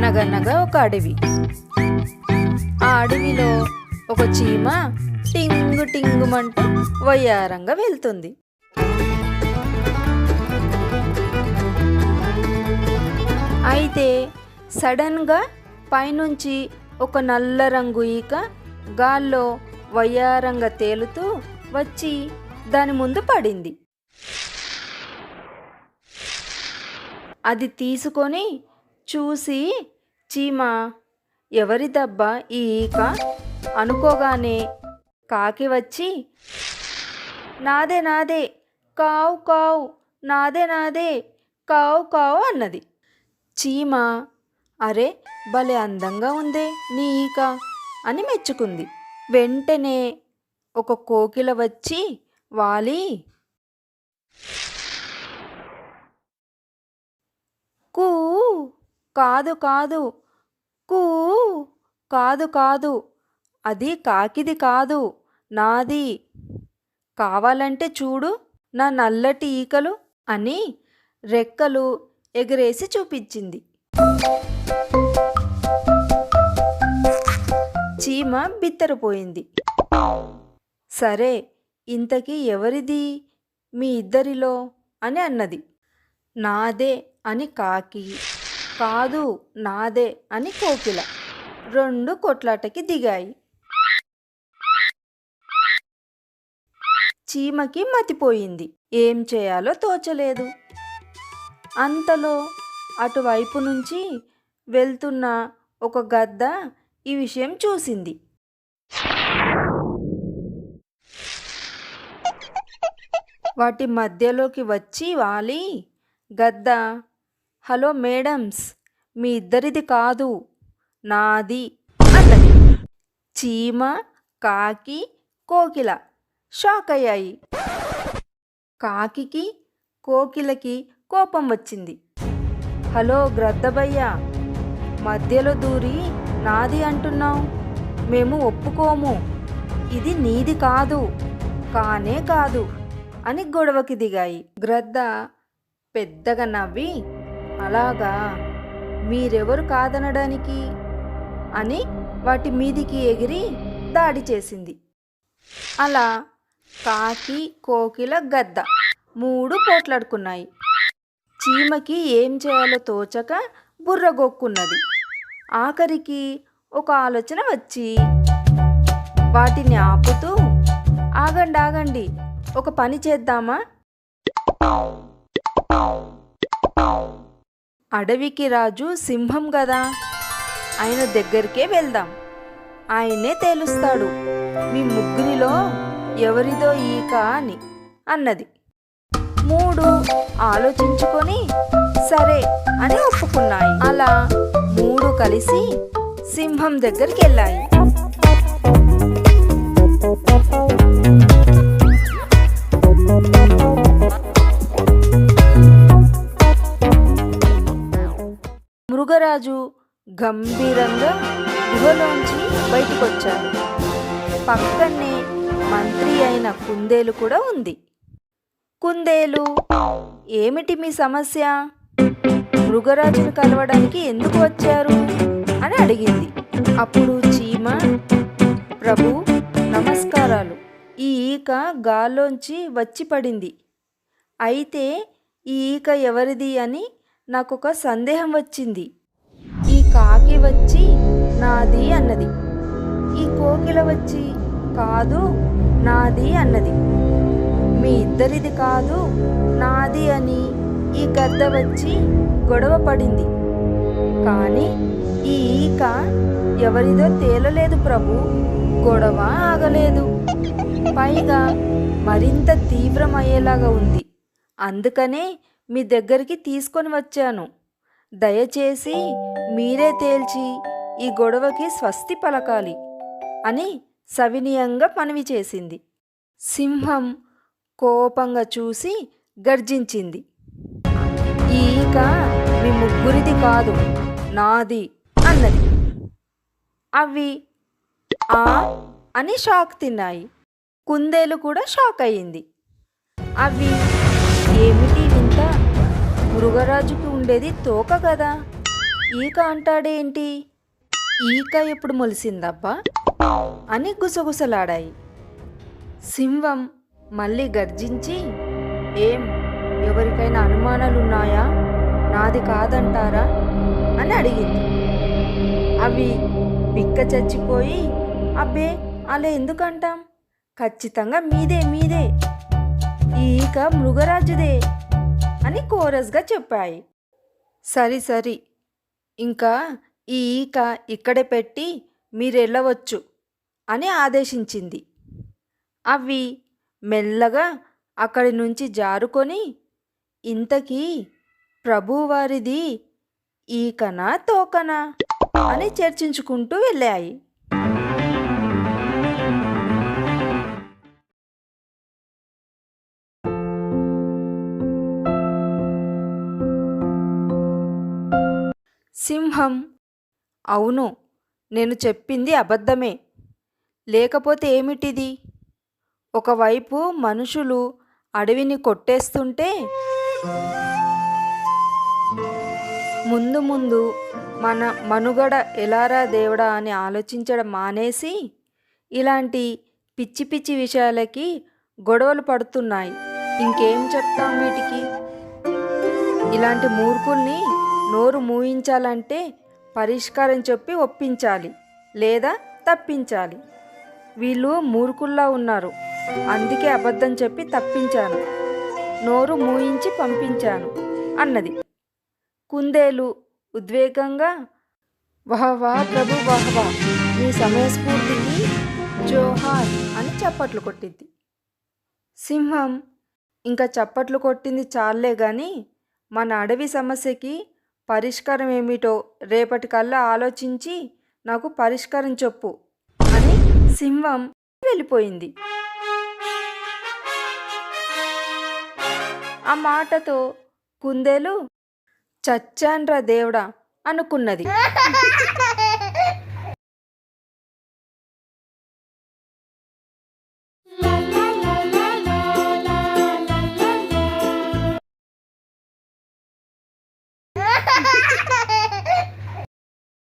అనగనగా ఒక అడవి. ఆ అడవిలో ఒక చీమ టింగు టింగుమంటూ వయ్యారంగా వెళ్తుంది. అయితే సడన్గా పైనుంచి ఒక నల్ల రంగు ఈక గాల్లో వయ్యారంగా తేలుతూ వచ్చి దాని ముందు పడింది. అది తీసుకొని చూసి చీమ ఎవరిదబ్బా ఈ ఈక అనుకోగానే కాకి వచ్చి నాదే నాదే కావు కావు నాదే నాదే కావు కావు అన్నది. చీమ అరే భలే అందంగా ఉందే నీ ఈక అని మెచ్చుకుంది. వెంటనే ఒక కోకిల వచ్చి వాలి కూ కాదు కాదు కూ కాదు కాదు అది కాకిది కాదు నాది, కావాలంటే చూడు నా నల్లటి ఈకలు అని రెక్కలు ఎగరేసి చూపించింది. చీమ బిత్తరపోయింది. సరే ఇంతకీ ఎవరిది మీ ఇద్దరిలో అని అన్నది. నాదే అని కాకి, కాదు నాదే అని కోకిల రెండు కొట్లాటకి దిగాయి. చీమకి మతిపోయింది, ఏం చేయాలో తోచలేదు. అంతలో అటువైపు నుంచి వెళ్తున్న ఒక గద్ద ఈ విషయం చూసింది. వాటి మధ్యలోకి వచ్చి వాలి గద్ద హలో మేడమ్స్, మీ ఇద్దరిది కాదు నాది అన్నది. చీమ కాకి కోకిల షాక్ అయ్యాయి. కాకికి కోకిలకి కోపం వచ్చింది. హలో గ్రద్దబయ్య, మధ్యలో దూరి నాది అంటున్నావు, మేము ఒప్పుకోము, ఇది నీది కాదు కానే కాదు అని గొడవకి దిగాయి. గ్రద్ద పెద్దగా నవ్వి అలాగా మీరెవరు కాదనడానికి అని వాటి మీదికి ఎగిరి దాడి చేసింది. అలా కాకి కోకిల గద్ద మూడు పోట్లాడుకున్నాయి. చీమకి ఏం చేయాలో తోచక బుర్రగొక్కున్నది. ఆఖరికి ఒక ఆలోచన వచ్చి వాటిని ఆపుతూ ఆగండి ఆగండి, ఒక పని చేద్దామా, అడవికి రాజు సింహం కదా, ఆయన దగ్గరికే వెళ్దాం, ఆయనే తేలుస్తాడు మీ ముగ్గురిలో ఎవరిదో ఈక అని అన్నది. మూడు ఆలోచించుకొని సరే అని ఒప్పుకున్నాయి. అలా మూడు కలిసి సింహం దగ్గరికి వెళ్ళాయి. మృగరాజు గంభీరంగా గుహలోంచి బయటకొచ్చారు. పక్కనే మంత్రి అయిన కుందేలు కూడా ఉంది. కుందేలు, ఏమిటి మీ సమస్య, మృగరాజును కలవడానికి ఎందుకు వచ్చారు అని అడిగింది. అప్పుడు చీమ ప్రభు నమస్కారాలు, ఈ ఈక గాల్లోంచి వచ్చి పడింది, అయితే ఈ ఈక ఎవరిది అని నాకొక సందేహం వచ్చింది. ఈ కాకి వచ్చి నాది అన్నది, ఈ కోకిల వచ్చి కాదు నాది అన్నది, మీ ఇద్దరిది కాదు నాది అని ఈ గద్ద వచ్చి గొడవ పడింది. కానీ ఈ ఈక ఎవరిదో తేలలేదు ప్రభు, గొడవ ఆగలేదు, పైగా మరింత తీవ్రమయ్యేలాగా ఉంది, అందుకనే మీ దగ్గరికి తీసుకొని వచ్చాను, దయచేసి మీరే తేల్చి ఈ గొడవకి స్వస్తి పలకాలి అని సవినయంగా మనవి చేసింది. సింహం కోపంగా చూసి గర్జించింది, ఈ ఈక మీ ముగ్గురిది కాదు నాది అన్నది. అవి ఆ అని షాక్ తిన్నాయి. కుందేలు కూడా షాక్ అయ్యింది. అవి ఏమిటి వింత, మృగరాజుకి ఉండేది తోక కదా, ఈక అంటాడేంటి? ఈక ఎప్పుడు మొలిసిందబ్బా అని గుసగుసలాడాయి. సింహం మళ్ళీ గర్జించి, ఏం, ఎవరికైనా అనుమానాలున్నాయా? నాది కాదంటారా అని అడిగింది. అవి బిక్క చచ్చిపోయి, అబ్బే, అలా ఎందుకంటాం, ఖచ్చితంగా మీదే మీదే, ఈ ఈక మృగరాజుదే అని కోరస్గా చెప్పాయి. సరి సరి, ఇంకా ఈ ఈక ఇక్కడే పెట్టి మీరెళ్ళవచ్చు అని ఆదేశించింది. అవి మెల్లగా అక్కడి నుంచి జారుకొని, ఇంతకీ ప్రభువారిది ఈకనా తోకనా అని చర్చించుకుంటూ వెళ్ళాయి. సింహం, అవును, నేను చెప్పింది అబద్ధమే, లేకపోతే ఏమిటిది? ఒకవైపు మనుషులు అడవిని కొట్టేస్తుంటే ముందు ముందు మన మనుగడ ఎలారా దేవుడా అని ఆలోచించడం మానేసి ఇలాంటి పిచ్చి పిచ్చి విషయాలకి గొడవలు పడుతున్నాయి. ఇంకేం చెప్తాం వీటికి? ఇలాంటి మూర్ఖుల్ని నోరు మూయించాలంటే పరిష్కారం చెప్పి ఒప్పించాలి, లేదా తప్పించాలి. వీళ్ళు మూర్ఖుల్లా ఉన్నారు, అందుకే అబద్ధం చెప్పి తప్పించాను, నోరు మూయించి పంపించాను అన్నది. కుందేలు ఉద్వేగంగా, వాహ్ వాహ్ ప్రభు, వాహ్ వాహ్, నీ సమయస్ఫూర్తికి జోహార్ అని చప్పట్లు కొట్టింది. సింహం, ఇంకా చప్పట్లు కొట్టింది చాలే గాని మన అడవి సమస్యకి పరిష్కారం ఏమిటో రేపటికల్లా ఆలోచించి నాకు పరిష్కారం చెప్పు అని సింహం వెళ్ళిపోయింది. ఆ మాటతో కుందేలు చచ్చాన్రా దేవుడా అనుకున్నది.